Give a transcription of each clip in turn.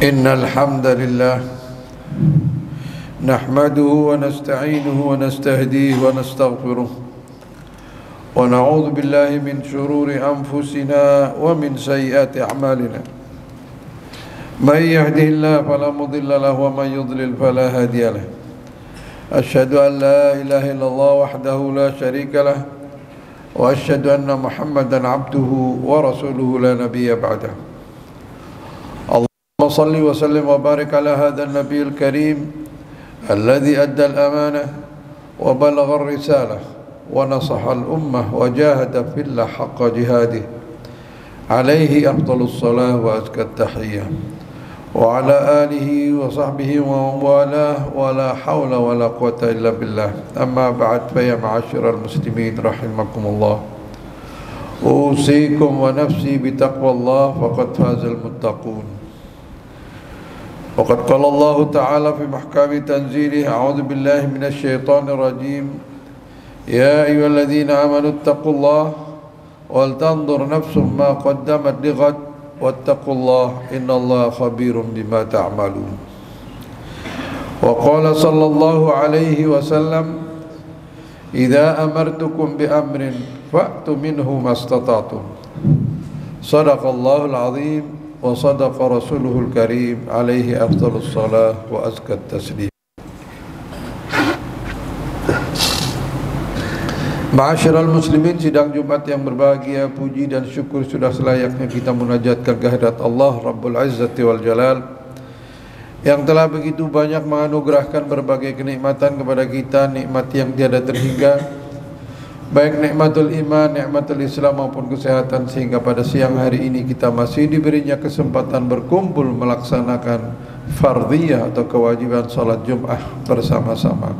إن الحمد لله نحمده ونستعينه ونستهديه ونستغفره ونعوذ بالله من شرور أنفسنا ومن سيئات أعمالنا من يهده الله فلا مضل له ومن يضلل فلا هادي له أشهد أن لا إله إلا الله وحده لا شريك له وأشهد أن محمدا عبده ورسوله لا نبي بعده اللهم صل وسلم وبارك على هذا النبي الكريم الذي أدى الأمانة وبلغ الرسالة ونصح الأمة وجاهد في الله حق جهاده عليه أفضل الصلاة وأزكى التحية وعلى آله وصحبه ومن والاه ولا حول ولا قوة إلا بالله أما بعد فيا معاشر المسلمين رحمكم الله أوصيكم ونفسي بتقوى الله فقد فاز المتقون وقد قال الله تعالى في محكم تنزيله أعوذ بالله من الشيطان الرجيم يا أيها الذين آمنوا اتقوا الله ولتنظر نفس ما قدمت لغد واتقوا الله إن الله خبير بما تعملون وقال صلى الله عليه وسلم إذا أمرتكم بأمر فأتوا منه ما استطعتم صدق الله العظيم وصدق رسوله الكريم عليه أفضل الصلاة وأزكى التسليم. Ma'asyiral muslimin, sidang Jumat yang berbahagia, puji dan syukur sudah selayaknya kita munajatkan kehadirat Allah Rabbul Izzati wal Jalal yang telah begitu banyak menganugerahkan berbagai kenikmatan kepada kita, nikmat yang tiada terhingga, baik nikmatul iman, nikmatul Islam maupun kesehatan, sehingga pada siang hari ini kita masih diberinya kesempatan berkumpul melaksanakan fardhiyah atau kewajiban salat Jumat bersama-sama.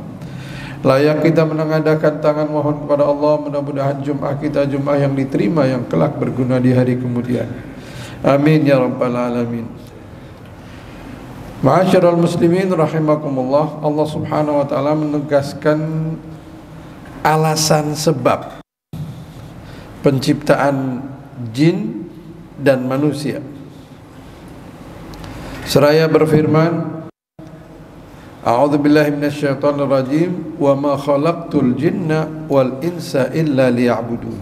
Layak kita menengadahkan tangan mohon kepada Allah, mudah-mudahan Jumat kita Jumat yang diterima, yang kelak berguna di hari kemudian. Amin ya rabbal alamin. Ma'asyiral muslimin rahimakumullah, Allah Subhanahu wa taala menegaskan alasan sebab penciptaan jin dan manusia. Seraya berfirman, A'udzu billahi minasyaitonir rajim, wa ma khalaqtul jinna wal insa illa liya'budun.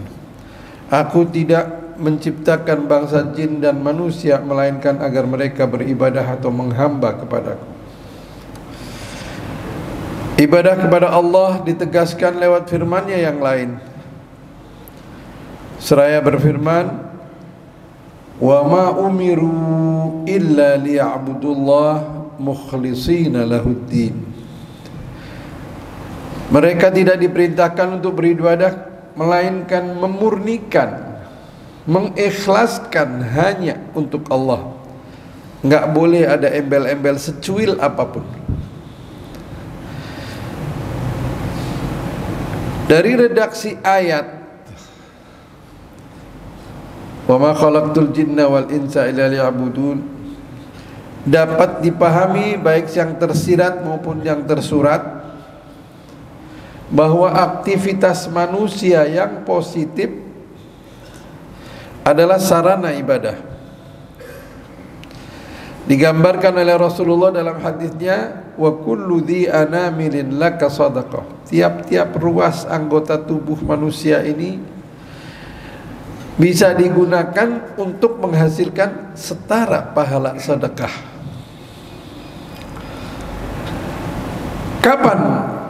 Aku tidak menciptakan bangsa jin dan manusia melainkan agar mereka beribadah atau menghamba kepadaku. Ibadah kepada Allah ditegaskan lewat firman-Nya yang lain. Seraya berfirman, wa ma umiru illa liya'budullah mukhlishina lahuddin. Mereka tidak diperintahkan untuk beribadah melainkan memurnikan, mengikhlaskan hanya untuk Allah. Enggak boleh ada embel-embel secuil apapun. Dari redaksi ayat wa ma khalaqtul jinna wal insa illa liya'budun dapat dipahami baik yang tersirat maupun yang tersurat bahwa aktivitas manusia yang positif adalah sarana ibadah. Digambarkan oleh Rasulullah dalam hadisnya, wa kullu dhi anamilin laka sadaqah. Tiap-tiap ruas anggota tubuh manusia ini bisa digunakan untuk menghasilkan setara pahala sedekah. Kapan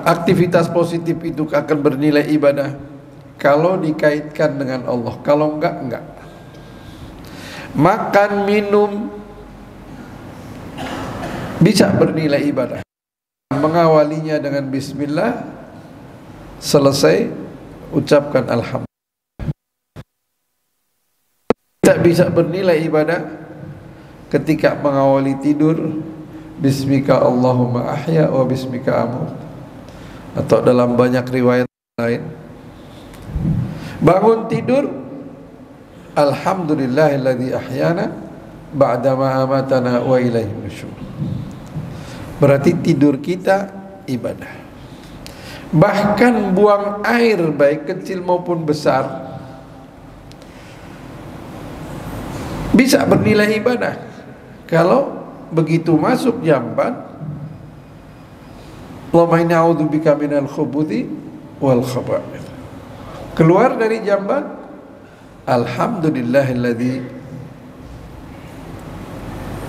aktivitas positif itu akan bernilai ibadah? Kalau dikaitkan dengan Allah. Kalau enggak. Makan, minum bisa bernilai ibadah. Mengawalinya dengan bismillah, selesai ucapkan alhamdulillah. Tidak bisa bernilai ibadah ketika mengawali tidur, bismika Allahumma ahya wa bismika amut, atau dalam banyak riwayat lain. Bangun tidur, alhamdulillahilladzi ahyana ba'dama amatana wa ilaihi nusyur. Berarti tidur kita ibadah. Bahkan buang air baik kecil maupun besar bisa bernilai ibadah kalau begitu masuk jamban, Allahumma inni a'udzubika minal khubuthi wal khaba'ith. Keluar dari jamban, alhamdulillahilladzi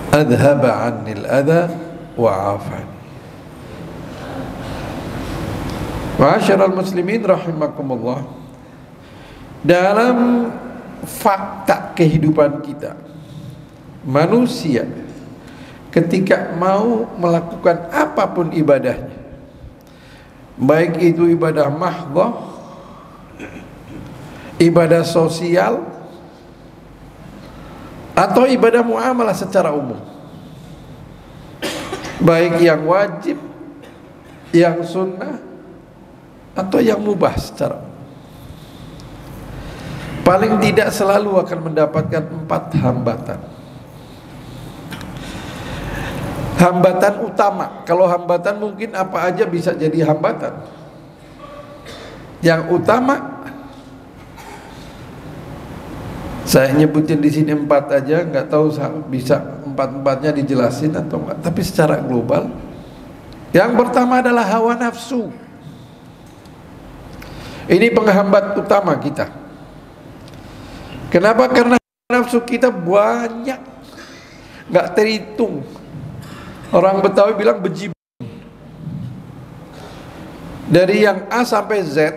adhaba 'annil adha wa 'afani. Ma'asyiral muslimin rahimakumullah, dalam fakta kehidupan kita, manusia ketika mau melakukan apapun ibadahnya, baik itu ibadah mahdhah, ibadah sosial, atau ibadah muamalah secara umum, baik yang wajib, yang sunnah, atau yang mubah secara umum, paling tidak selalu akan mendapatkan 4 hambatan. Hambatan utama, kalau hambatan mungkin apa aja bisa jadi hambatan. Yang utama, saya nyebutin di sini 4 aja, nggak tahu bisa 4-4-nya dijelasin atau enggak, tapi secara global. Yang pertama adalah hawa nafsu. Ini penghambat utama kita. Kenapa? Karena nafsu kita banyak, nggak terhitung. Orang Betawi bilang bejibun. Dari yang A sampai Z.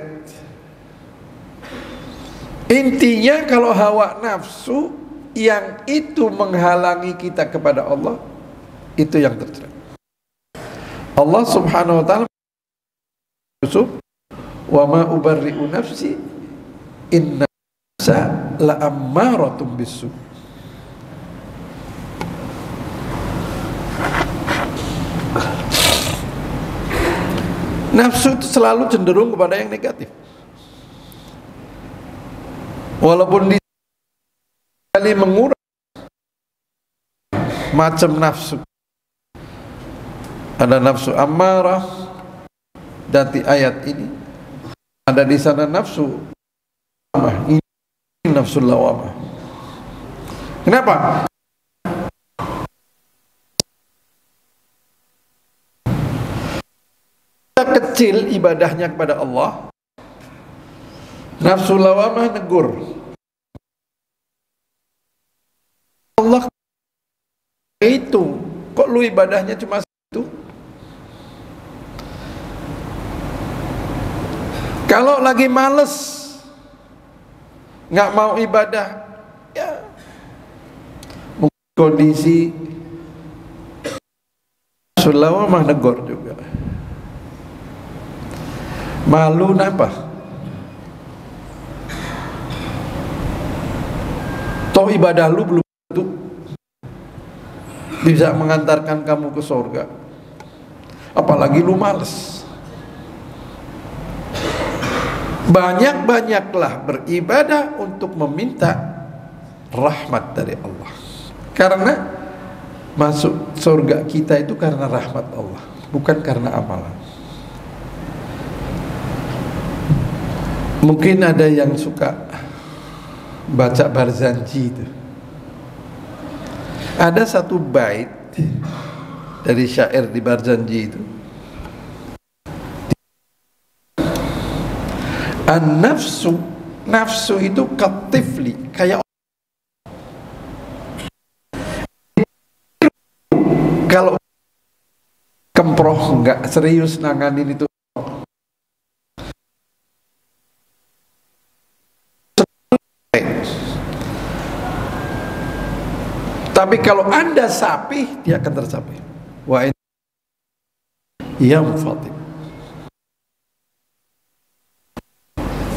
Intinya kalau hawa nafsu yang itu menghalangi kita kepada Allah, itu yang terjadi. Allah Subhanahu wa taala, wa ma ubarri'u nafsi inna nafsa la'ammaratun bisu. Nafsu itu selalu cenderung kepada yang negatif. Walaupun di mengurangi macam nafsu, ada nafsu ammarah, dan di ayat ini ada di sana nafsu ini nafsu lawamah. Kenapa? Kita kecil ibadahnya kepada Allah, nafsu lawamah negur. Allah itu, kok lu ibadahnya cuma itu? Kalau lagi males, nggak mau ibadah, ya kondisi sulawamah negor juga. Malu napa? Toh ibadah lu belum tentu bisa mengantarkan kamu ke surga, apalagi lu males. Banyak-banyaklah beribadah untuk meminta rahmat dari Allah. Karena masuk surga kita itu karena rahmat Allah, bukan karena amalan. Mungkin ada yang suka baca Barzanji itu. Ada satu bait dari syair di Barzanji itu. An-nafsu, nafsu itu katifli, kayak kalau kemproh nggak serius nanganin itu, tapi kalau Anda sapi, dia akan tersapi. Wa yang fatim.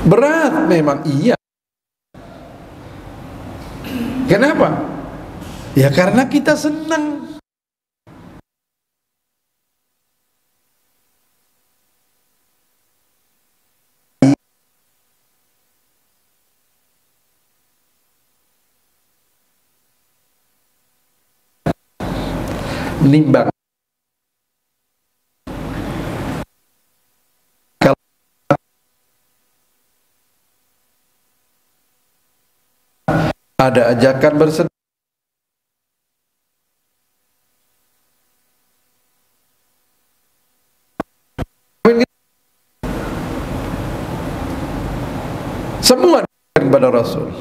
Berat memang, iya. Kenapa? Ya karena kita senang. Menimbang kalau ada ajakan bersedekah, Semua kepada Rasul.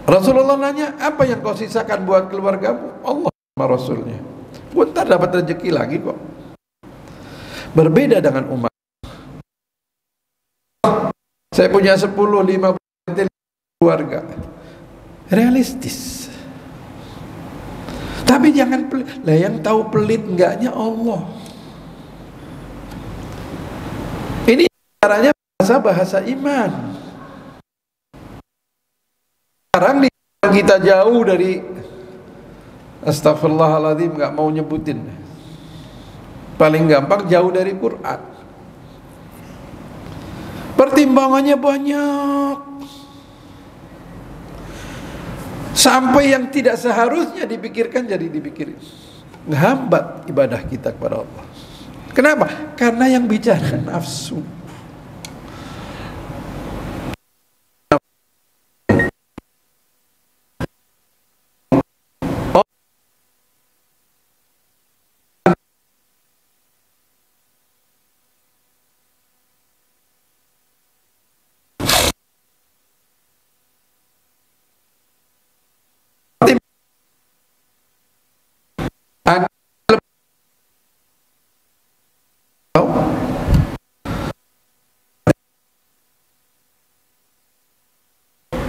Rasulullah nanya, apa yang kau sisakan buat keluargamu? Allah sama Rasulnya. Bentar dapat rezeki lagi kok. Berbeda dengan umat. Saya punya 10, 15 keluarga. Realistis. Tapi jangan pelit. Lah yang tahu pelit enggaknya Allah. Ini caranya bahasa iman. Sekarang kita jauh dari astagfirullahaladzim, nggak mau nyebutin. Paling gampang jauh dari Quran. Pertimbangannya banyak. Sampai yang tidak seharusnya dipikirkan jadi dipikirin. Menghambat ibadah kita kepada Allah. Kenapa? Karena yang bicara nafsu.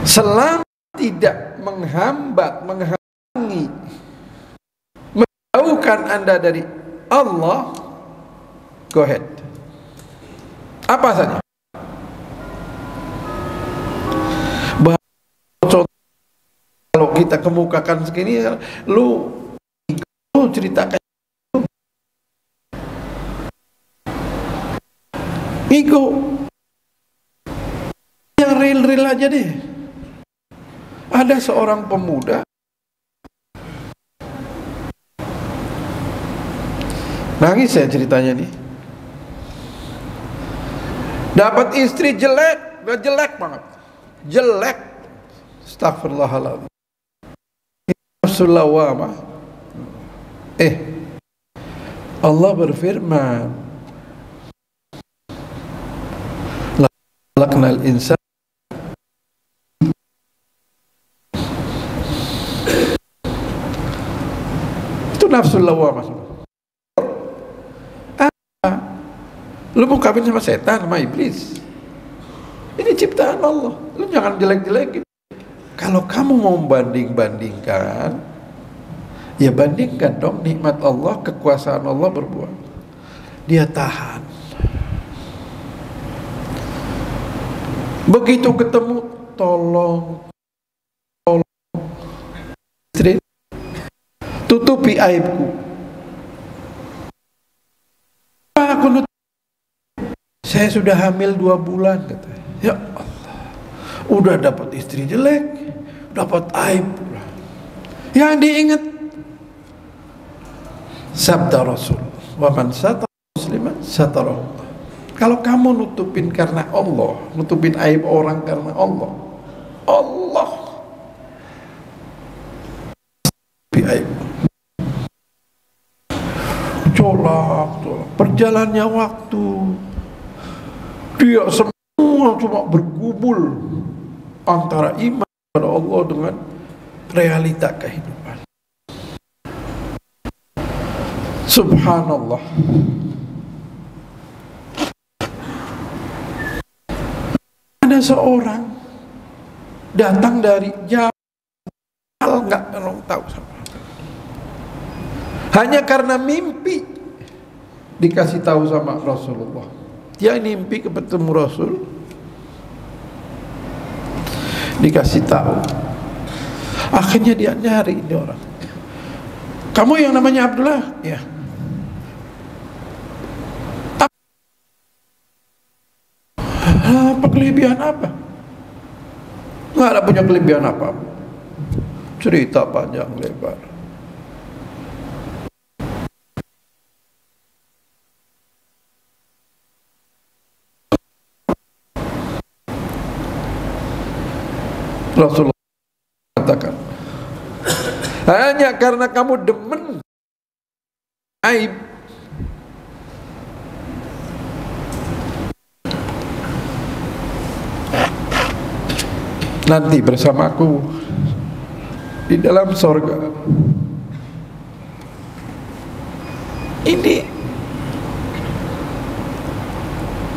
Selama tidak menghambat, menghalangi, menjauhkan Anda dari Allah, go ahead. Apa saja. Kalau kita kemukakan segini, lu ceritakan ego yang real aja deh. Ada seorang pemuda nangis, saya ceritanya nih. Dapat istri jelek, jelek banget, jelek. Astagfirullahaladzim. Rasulullah. Allah berfirman, khalaqnal insan. Nafsul lawamah. Lu mau kawin sama setan, sama iblis. Ini ciptaan Allah. Lu jangan jelek-jelekin. Kalau kamu mau banding-bandingkan, ya bandingkan dong nikmat Allah, kekuasaan Allah berbuat. Dia tahan. Begitu ketemu, tolong istri, tutupi aibku. Aku saya sudah hamil 2 bulan, kata. Ya Allah, udah dapat istri jelek, dapat aib. Yang diingat sabda Rasul, wa man satara musliman satara Allah. Kalau kamu nutupin karena Allah, nutupin aib orang karena Allah, Allah tutupi aib. Colak. Berjalannya waktu, dia semua cuma bergumul antara iman kepada Allah dengan realita kehidupan. Subhanallah. Ada seorang datang dari jauh, nggak tahu sama. Hanya karena mimpi dikasih tahu sama Rasulullah. Dia mimpi ketemu Rasul, dikasih tahu. Akhirnya dia nyari ini orang. Kamu yang namanya Abdullah? Ya. Apa kelebihan apa? Nggak ada punya kelebihan apa. Cerita panjang lebar. Rasulullah katakan, hanya karena kamu demen aib, nanti bersamaku di dalam sorga. Ini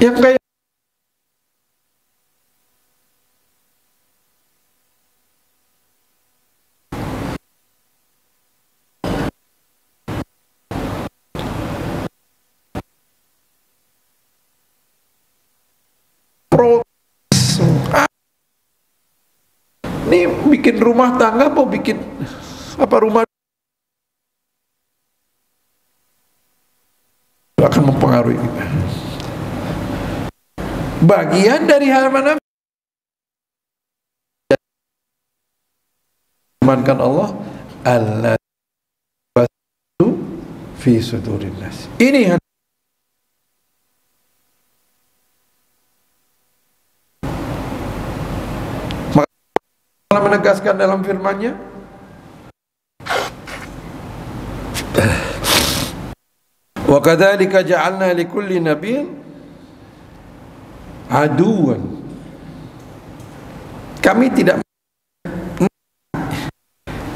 yang kayak ini bikin rumah tangga mau bikin apa rumah akan mempengaruhi kita. Bagian dari hal mana firmankan Allah Allah fi sudurin nas. Ini Allah menegaskan dalam firman-Nya, wa kadzalika ja'alna likulli nabiyyin aduwan. Kami tidak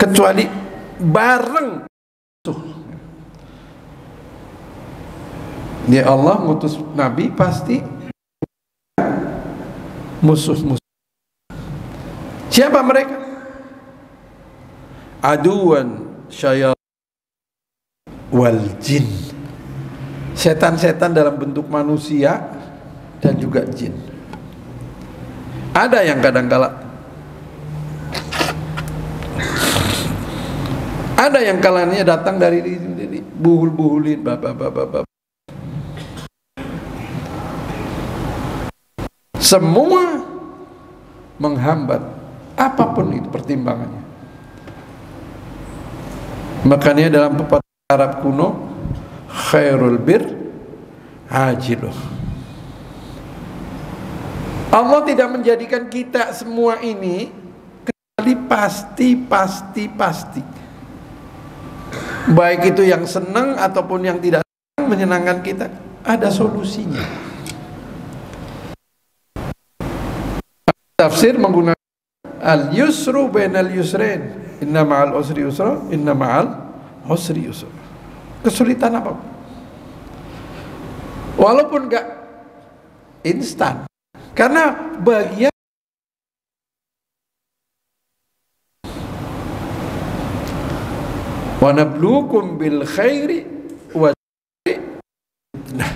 kecuali bareng. Ya Allah ngutus nabi pasti musuh-musuh. Siapa mereka? Aduan syaitan wal jin. Setan-setan dalam bentuk manusia dan juga jin. Ada yang kadang-kala ada yang kalanya datang dari buhul-buhulin bapak-bapak. Semua menghambat apapun itu pertimbangannya. Makanya dalam pepatah Arab kuno, khairul bir ajiluh. Allah tidak menjadikan kita semua ini kecuali pasti. Baik itu yang senang ataupun yang tidak senang, menyenangkan kita, ada solusinya. Tafsir menggunakan al-yusru bainal yusrain, inna ma'al usri yusra, inna ma'al usri yusra. Kesulitan apa? Walaupun enggak instan, karena bagian wa nabluukum bil khairi wa nah.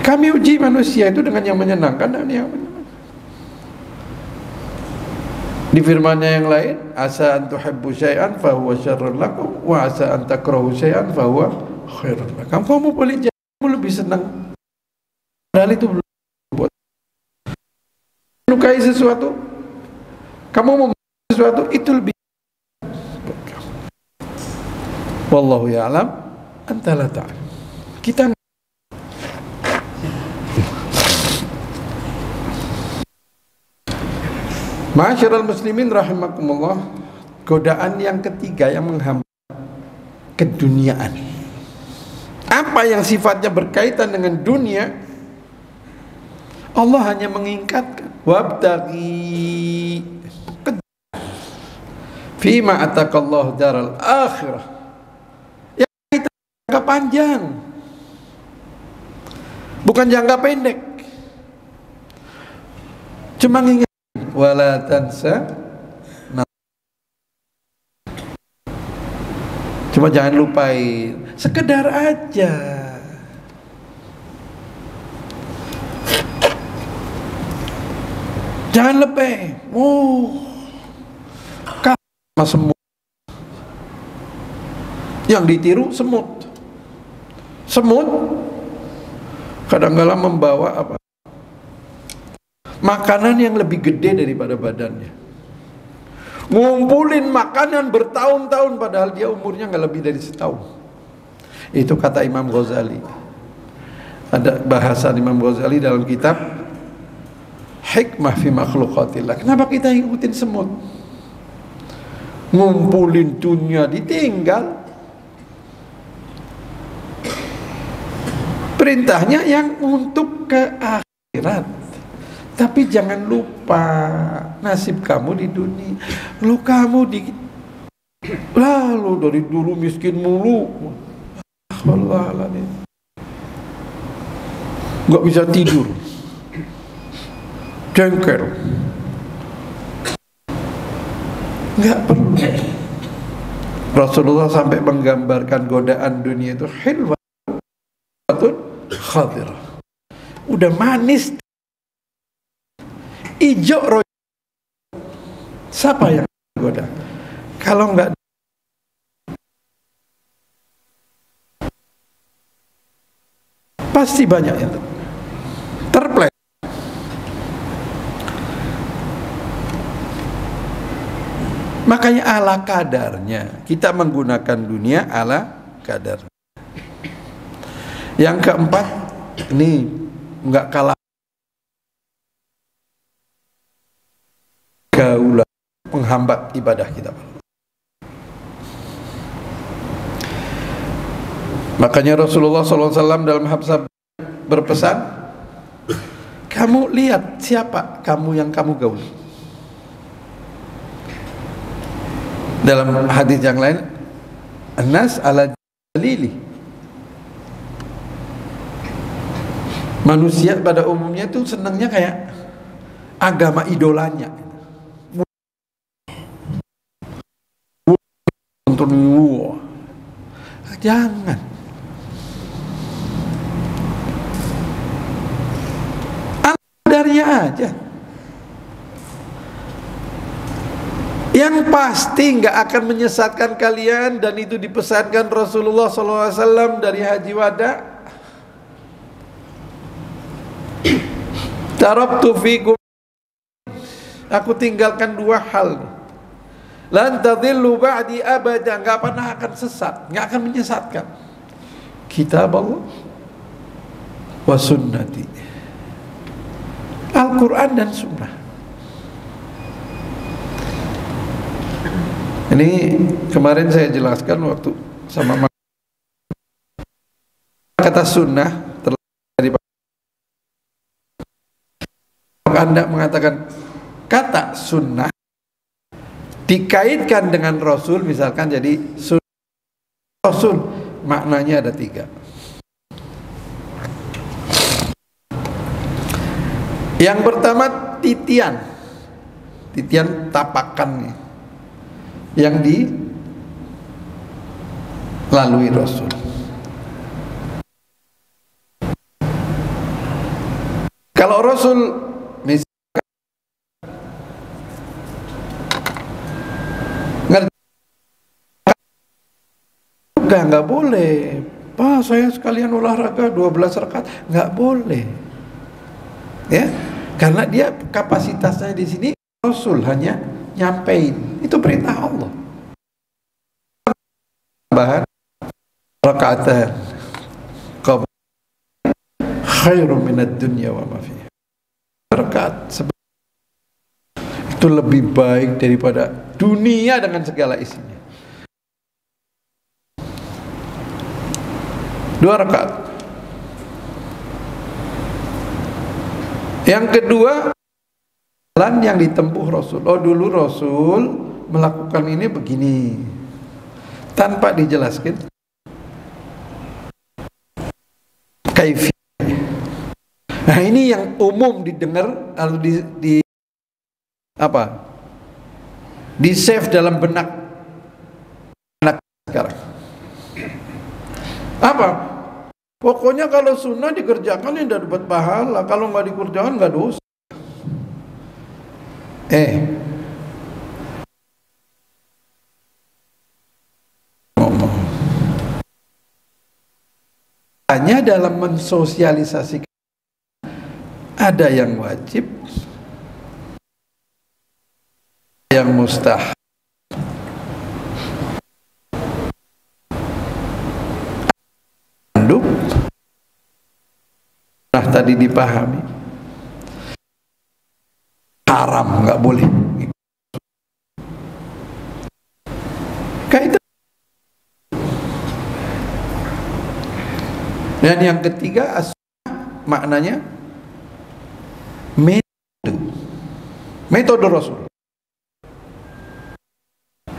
Kami uji manusia itu dengan yang menyenangkan dan yang menyenangkan. Di firman-Nya yang lain, asa an tuhibbu syai'an fa huwa syarrun lakum wa asa an takrahu syai'an fa huwa khairun lakum. Kamu boleh jadi kamu lebih senang, padahal itu belum buat. Menyukai sesuatu, kamu mau sesuatu itu lebih buat kamu. Wallahu ya'lam, anta la ta'lam. Kita Ma'asyiral muslimin rahimakumullah, godaan yang ketiga yang menghambat keduniaan. Apa yang sifatnya berkaitan dengan dunia, Allah hanya mengingatkan wabtaghi fima atakallahu daral akhirah. Yang kita jangka panjang, bukan jangka pendek. Cuma ingat wala tansa, cuma jangan lupain, sekedar aja. Jangan lebih. Sama semut. Yang ditiru semut. Semut kadang-kala membawa apa? Makanan yang lebih gede daripada badannya. Ngumpulin makanan bertahun-tahun padahal dia umurnya nggak lebih dari setahun. Itu kata Imam Ghazali. Ada bahasan Imam Ghazali dalam kitab Hikmah fi Makhluqatillah. Kenapa kita ikutin semut? Ngumpulin dunia ditinggal. Perintahnya yang untuk ke akhirat. Tapi jangan lupa nasib kamu di dunia. Lu kamu lalu dari dulu miskin mulu. Allah, nggak bisa tidur, jengkel, nggak perlu. Rasulullah sampai menggambarkan godaan dunia itu hilwatun khadirah, udah manis, ijo rojo. Siapa yang goda? Kalau nggak pasti banyak yang terpleset. Makanya ala kadarnya kita menggunakan dunia ala kadar. Yang keempat, ini nggak kalah gaulan menghambat ibadah kita. Makanya Rasulullah SAW dalam sabda berpesan, kamu lihat siapa kamu yang kamu gauli. Dalam hadis yang lain, an-nas ala jalili, manusia pada umumnya itu senangnya kayak agama idolanya. Untuk jangan. Aja. Yang pasti nggak akan menyesatkan kalian, dan itu dipesankan Rasulullah SAW dari Haji Wada. Taraktu fikum, aku tinggalkan dua hal. Lan tadillu ba'di abada, nggak pernah akan sesat, nggak akan menyesatkan. Kitab Allah wa sunnati, Al-Quran dan Sunnah. Ini kemarin saya jelaskan waktu sama kata sunnah dari Anda mengatakan kata sunnah dikaitkan dengan Rasul, misalkan jadi sunnah Rasul, maknanya ada tiga. Yang pertama titian tapakannya yang dilalui Rasul. Kalau Rasul misalkan nggak boleh, Pak saya sekalian olahraga 12 rakaat, nggak boleh. Ya, karena dia kapasitasnya di sini Rasul hanya nyampein, itu perintah Allah. Tambahan rakaatan khairum minad dunya wa ma fiha. Rakaat itu lebih baik daripada dunia dengan segala isinya. 2 rakaat. Yang kedua, jalan yang ditempuh Rasul. Oh, dulu Rasul melakukan ini begini, tanpa dijelaskan kaifiyah. Nah, ini yang umum didengar atau di save dalam benak anak sekarang. Apa? Pokoknya kalau sunnah dikerjakan ya dapat pahala, kalau nggak dikerjakan nggak dosa. Hanya dalam mensosialisasikan ada yang wajib, yang mustahil. Nah, tadi dipahami haram, nggak boleh. Kaitan. Dan yang ketiga, maknanya Metode Rasul.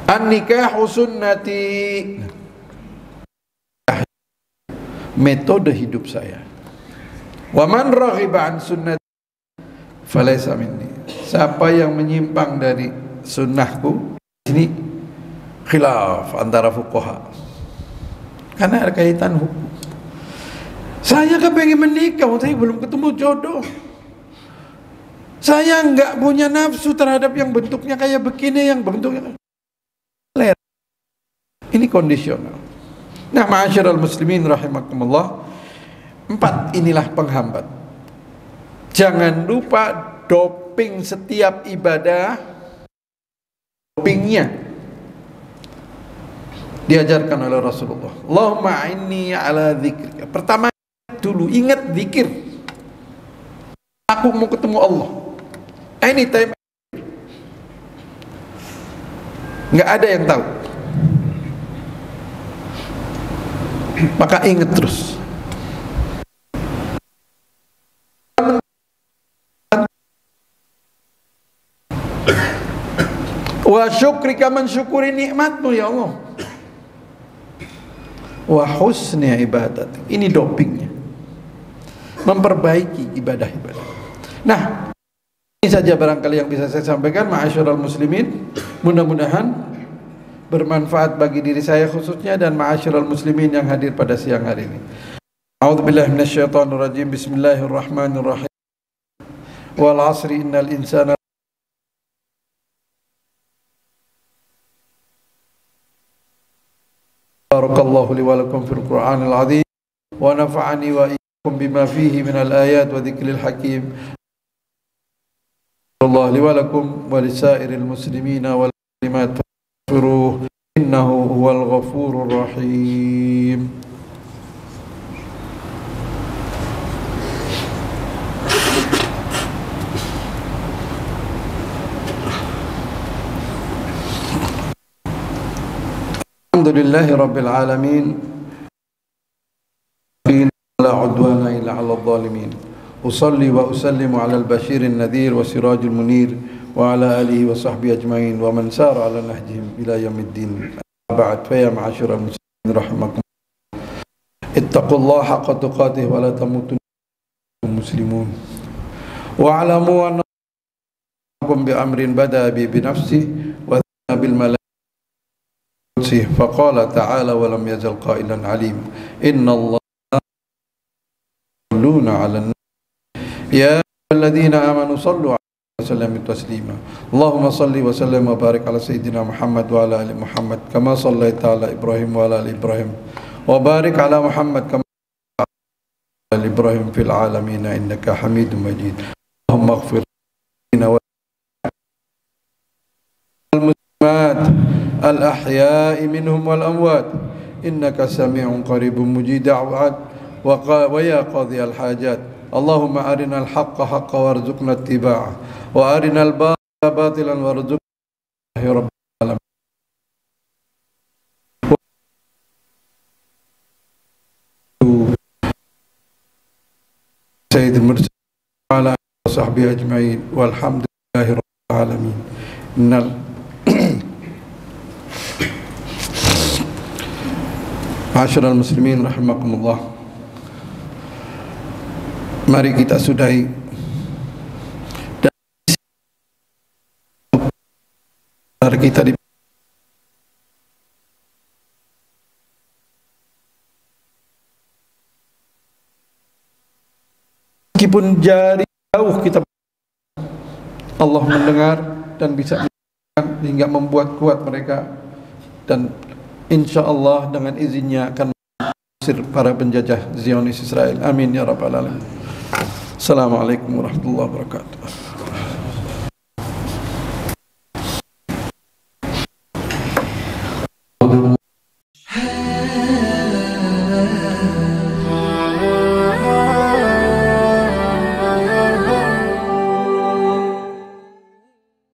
An-nikahu sunnati. Metode hidup saya. Wa man raghiba an sunnati falaysa minni. Siapa yang menyimpang dari sunnahku, ini khilaf antara fuqaha. Karena ada kaitan hukum. Saya kepengen menikah, tapi belum ketemu jodoh. Saya enggak punya nafsu terhadap yang bentuknya kayak begini, yang bentuknya ini kondisional. Nah, ma'asyiral muslimin rahimakumullah, 4 inilah penghambat. Jangan lupa doping setiap ibadah, dopingnya diajarkan oleh Rasulullah. Allahumma inni ala dzikrika. Pertama dulu ingat zikir. Aku mau ketemu Allah. Anytime. Nggak ada yang tahu. Maka ingat terus. Wa syukrika man syukuri nikmatmu ya Allah. Wa husni ibadat. Ini dopingnya. Memperbaiki ibadah-ibadah. Nah, ini saja barangkali yang bisa saya sampaikan, ma'asyiral muslimin. Mudah-mudahan bermanfaat bagi diri saya khususnya dan ma'asyiral muslimin yang hadir pada siang hari ini. A'udzubillahi minasyaitonir rajim. Bismillahirrahmanirrahim. Wal 'asri innal insana barakallahu li wa lakum fil Qur'anil 'azim wa nafa'ani wa iyyakum bima fihi minal ayat wa dzikril hakim. Allah li wa lakum wa lisairil muslimina wal muslimat faghfiruhu innahu huwal ghafurur rahim. Alhamdulillahi rabbil alamin. La udwana illa 'alal zalimin. Usalli wa usallimu 'alal basyirin nadhir wa sirajil munir wa 'ala alihi wa sahbihi ajmain wa man sara 'ala nahjihim ila yaumiddin. Ba'd, fa ya ma'asyiral muslimin rahimakum. Ittaqullaha haqqa tuqatih wa la tamutunna muslimun. Wa 'alamu annakum bi amrin bada bi nafsihi wa bil malaikati fa qala ta'ala wa lam yazal qailan 'alim. Innallaha yusalluna 'alan ya ayyuhalladzina amanu sallu 'alaihi wa sallimu taslima. Allahumma salli wa sallim wa barik ala sayyidina Muhammad wa ala ali Muhammad kama sallaita ala Ibrahim wa ala ali Ibrahim wa barik ala Muhammad kama ala Ibrahim fil alamin innaka Hamidum Majid. Allahumma ighfir lana wa lil muslimat al ahya'i minhum wal amwat innaka sami'un qaribun mujib da'wat wa ya qadhi al hajat. Allahumma arinal haqqa haqqan warzuqna ittiba'ah wa arinal batila batilan warzuqna ya rabbal alamin. Sayyidil mursalin wa ala alihi wa sahbihi ajma'in walhamdulillahi rabbil alamin. Innal ma'asyiral muslimin rahimakumullah. Mari kita sudahi dan kita di meskipun jari jauh kita Allah mendengar dan bisa hingga membuat kuat mereka dan insya Allah dengan izinnya akan mengusir para penjajah Zionis Israel. Amin ya rabbal alamin. Assalamualaikum warahmatullahi wabarakatuh.